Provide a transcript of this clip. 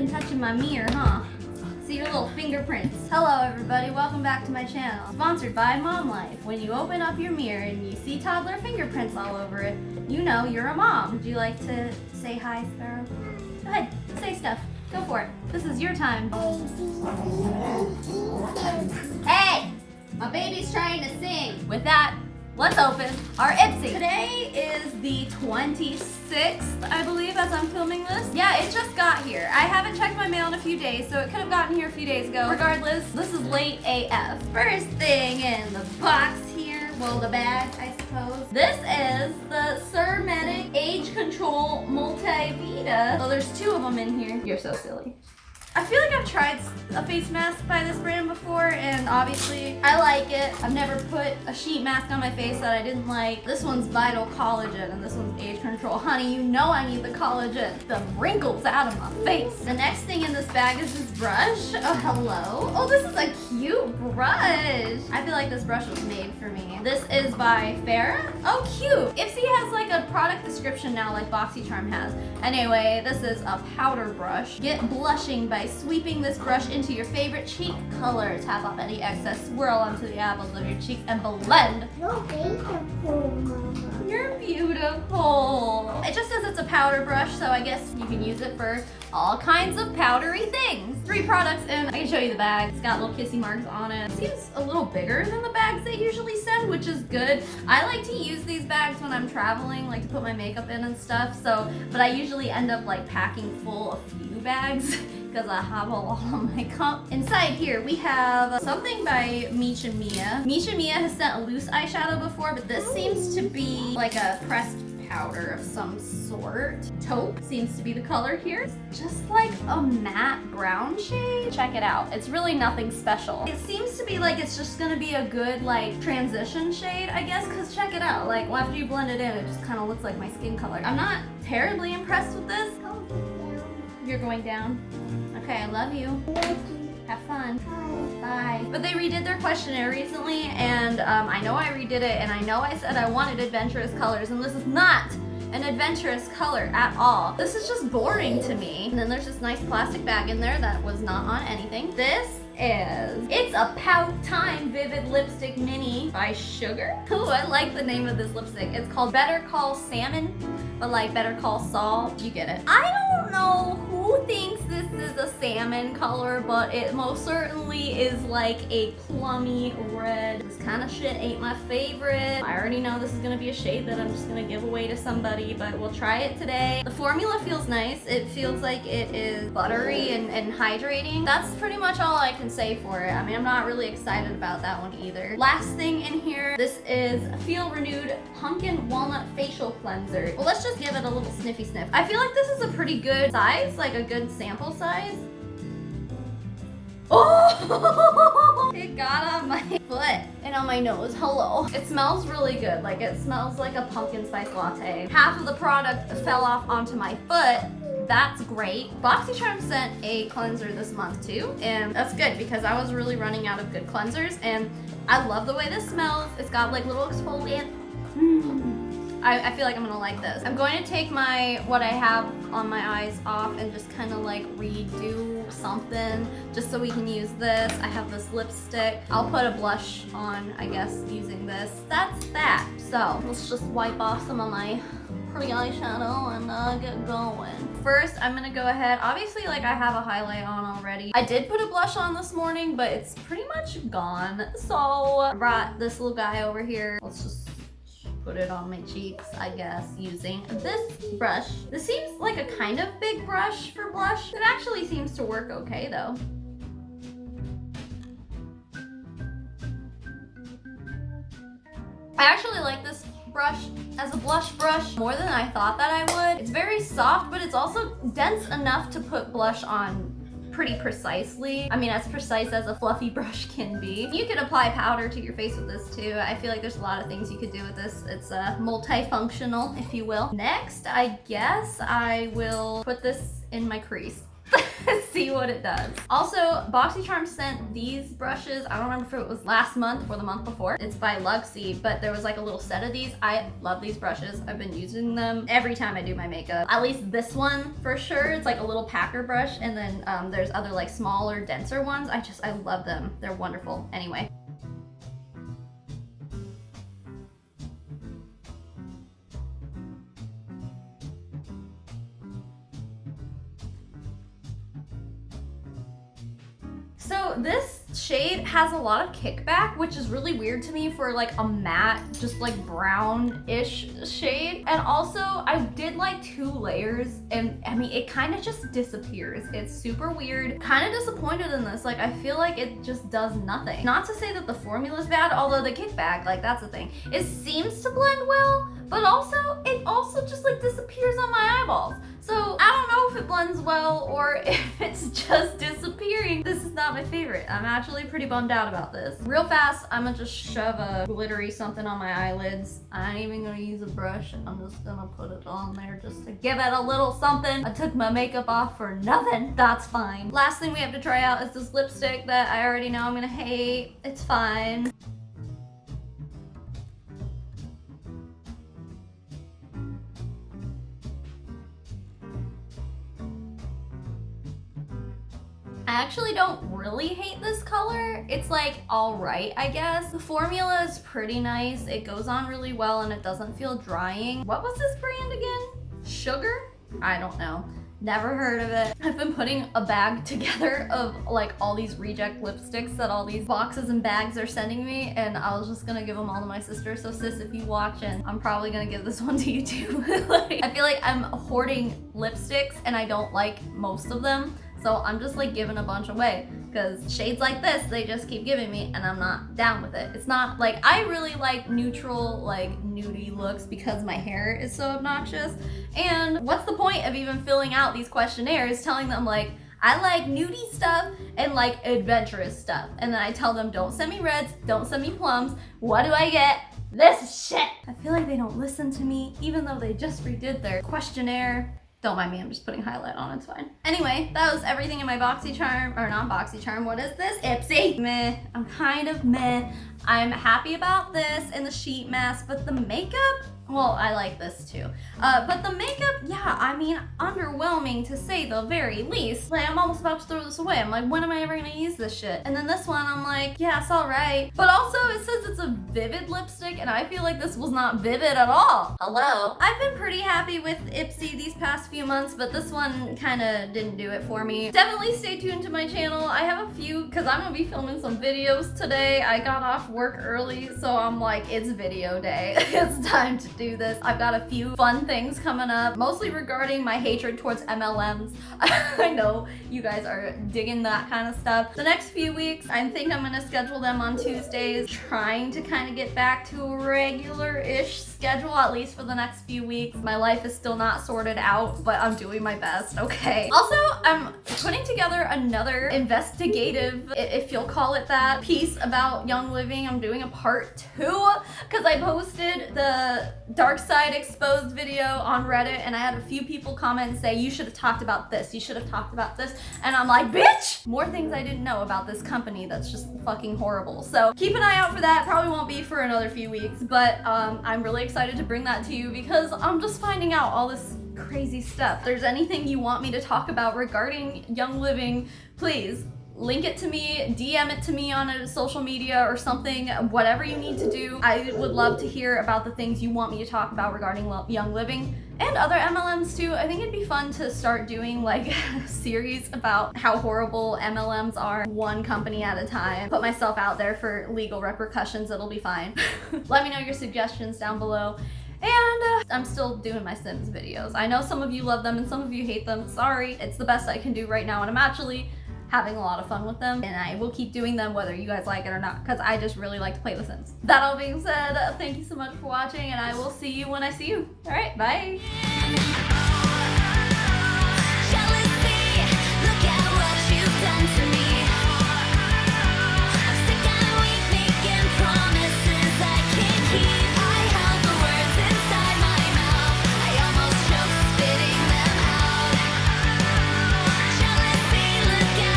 been touching my mirror, huh? See your little fingerprints. Hello everybody, welcome back to my channel. Sponsored by Mom Life. When you open up your mirror and you see toddler fingerprints all over it, you know you're a mom. Would you like to say hi, Sparrow? Go ahead, say stuff. Go for it. This is your time. Hey! My baby's trying to sing. With that, let's open our Ipsy. Today is the 26th, I believe, as I'm filming this. Yeah, it just got here. I haven't checked my mail in a few days, so it could have gotten here a few days ago. Regardless, this is late AF. First thing in the box here, well, the bag, I suppose. This is the Surmedic Age Control Multivita. So there's two of them in here. You're so silly. I feel like I've tried a face mask by this brand before, and obviously I like it. I've never put a sheet mask on my face that I didn't like. This one's Vital Collagen, and this one's Age Control. Honey, you know I need the collagen. The wrinkles out of my face. The next thing in this bag is this brush. Oh, hello. Oh, this is a cute brush. I feel like this brush was made for me. This is by Farrah. Oh, cute. Ipsy has like a product description now, like BoxyCharm has. Anyway, this is a powder brush. Get blushing by sweeping this brush into your favorite cheek color. Tap off any excess, swirl onto the apples of your cheeks, and blend. You're beautiful, Mama. You're beautiful. It just says it's a powder brush, so I guess you can use it for all kinds of powdery things. 3 products in. I can show you the bag. It's got little kissy marks on it. It seems a little bigger than the bags they usually send, which is good. I like to use these bags when I'm traveling, like to put my makeup in and stuff, but I usually end up like packing full a few bags because I have a lot of makeup. Inside here, we have something by Misha Mia. Misha Mia has sent a loose eyeshadow before, but this seems to be like a pressed powder of some sort. Taupe seems to be the color here. It's just like a matte brown shade. Check it out. It's really nothing special. It seems to be like it's just gonna be a good like transition shade, I guess, because check it out. Like after you blend it in, it just kind of looks like my skin color. I'm not terribly impressed with this. You're going down? Okay, I love you. Have fun. Bye. But they redid their questionnaire recently, and I know I redid it, and I know I said I wanted adventurous colors, and this is not an adventurous color at all. This is just boring to me. And then there's this nice plastic bag in there that was not on anything. It's a Pout Time Vivid Lipstick Mini by Sugar. Ooh, I like the name of this lipstick. It's called Better Call Salmon, but like Better Call Saul. You get it. I don't know who thinks this is a salmon color, but it most certainly is like a plummy red. This kind of shit ain't my favorite. I already know this is gonna be a shade that I'm just gonna give away to somebody, but we'll try it today. The formula feels nice. It feels like it is buttery and hydrating. That's pretty much all I can say for it. I mean, I'm not really excited about that one either. Last thing in here, this is Feel Renewed Pumpkin Walnut Facial Cleanser. Well, let's just give it a little sniffy sniff. I feel like this is a pretty good size, like a good sample size. Oh! It got on my foot and on my nose. Hello. It smells really good. Like it smells like a pumpkin spice latte. Half of the product fell off onto my foot. That's great. BoxyCharm sent a cleanser this month too, and that's good because I was really running out of good cleansers, and I love the way this smells. It's got like little exfoliant. I feel like I'm gonna like this. I'm going to take what I have on my eyes off and just kind of like redo something just so we can use this. I have this lipstick. I'll put a blush on, I guess, using this. That's that. So let's just wipe off some of my pretty eyeshadow and get going. First, I'm gonna go ahead. Obviously, like I have a highlight on already. I did put a blush on this morning, but it's pretty much gone. So I brought this little guy over here. Let's just put it on my cheeks, I guess, using this brush. This seems like a kind of big brush for blush. It actually seems to work okay though. I actually like this brush as a blush brush more than I thought that I would. It's very soft, but it's also dense enough to put blush on pretty precisely. I mean, as precise as a fluffy brush can be. You could apply powder to your face with this too. I feel like there's a lot of things you could do with this. It's multifunctional, if you will. Next, I guess I will put this in my crease. see what it does. Also, BoxyCharm sent these brushes. I don't remember if it was last month or the month before. It's by Luxie, but there was like a little set of these. I love these brushes. I've been using them every time I do my makeup. At least this one for sure. It's like a little packer brush, and then there's other like smaller, denser ones. I love them. They're wonderful. Anyway. So this shade has a lot of kickback, which is really weird to me for like a matte, just like brown-ish shade. And also I did like 2 layers, and I mean, it kind of just disappears. It's super weird. Kind of disappointed in this. Like, I feel like it just does nothing. Not to say that the formula is bad, although the kickback, like that's the thing. It seems to blend well, but also it also just like disappears on my eyeballs. So I don't know if it blends well or if it's just disappearing. This is not my favorite. I'm actually pretty bummed out about this. Real fast, I'm gonna just shove a glittery something on my eyelids. I ain't even gonna use a brush. I'm just gonna put it on there just to give it a little something. I took my makeup off for nothing. That's fine. Last thing we have to try out is this lipstick that I already know I'm gonna hate. It's fine. I actually don't really hate this color. It's like all right, I guess. The formula is pretty nice. It goes on really well and it doesn't feel drying. What was this brand again? Sugar? I don't know. Never heard of it. I've been putting a bag together of like all these reject lipsticks that all these boxes and bags are sending me, and I was just gonna give them all to my sister. So sis, if you watching, I'm probably gonna give this one to you too. Like, I feel like I'm hoarding lipsticks and I don't like most of them. So I'm just like giving a bunch away because shades like this, they just keep giving me and I'm not down with it. It's not like, I really like neutral, like nudie looks because my hair is so obnoxious. And what's the point of even filling out these questionnaires telling them like, I like nudie stuff and like adventurous stuff. And then I tell them, don't send me reds, don't send me plums. What do I get? This shit. I feel like they don't listen to me even though they just redid their questionnaire. Don't mind me, I'm just putting highlight on, it's fine. Anyway, that was everything in my BoxyCharm, or not BoxyCharm, what is this? Ipsy. Meh, I'm kind of meh. I'm happy about this and the sheet mask, but the makeup, well, I like this too. But the makeup, yeah, I mean, underwhelming to say the very least. Like, I'm almost about to throw this away. I'm like, when am I ever gonna use this shit? And then this one, I'm like, yeah, it's all right. But also, it says it's a vivid lipstick, and I feel like this was not vivid at all. Hello? I've been pretty happy with Ipsy these past few months, but this one kind of didn't do it for me. Definitely stay tuned to my channel. I have a few, because I'm gonna be filming some videos today. I got off work early, so I'm like, it's video day. It's time to do this. I've got a few fun things coming up, mostly regarding my hatred towards MLMs. I know you guys are digging that kind of stuff. The next few weeks, I think I'm gonna schedule them on Tuesdays, trying to kind of get back to a regular-ish schedule, at least for the next few weeks. My life is still not sorted out, but I'm doing my best, okay? Also, I'm putting together another investigative, if you'll call it that, piece about Young Living. I'm doing a part 2, because I posted the Dark Side Exposed video on Reddit, and I had a few people comment and say, you should have talked about this, you should have talked about this, and I'm like, bitch! More things I didn't know about this company that's just fucking horrible. So keep an eye out for that. Probably won't be for another few weeks, but I'm really excited to bring that to you because I'm just finding out all this crazy stuff. If there's anything you want me to talk about regarding Young Living, please link it to me, DM it to me on a social media or something, whatever you need to do. I would love to hear about the things you want me to talk about regarding Young Living and other MLMs too. I think it'd be fun to start doing like a series about how horrible MLMs are, one company at a time. Put myself out there for legal repercussions, it'll be fine. Let me know your suggestions down below. And I'm still doing my Sims videos. I know some of you love them and some of you hate them. Sorry, it's the best I can do right now, and I'm actually having a lot of fun with them, and I will keep doing them whether you guys like it or not, because I just really like to play The Sims. That all being said, thank you so much for watching, and I will see you when I see you. All right, bye.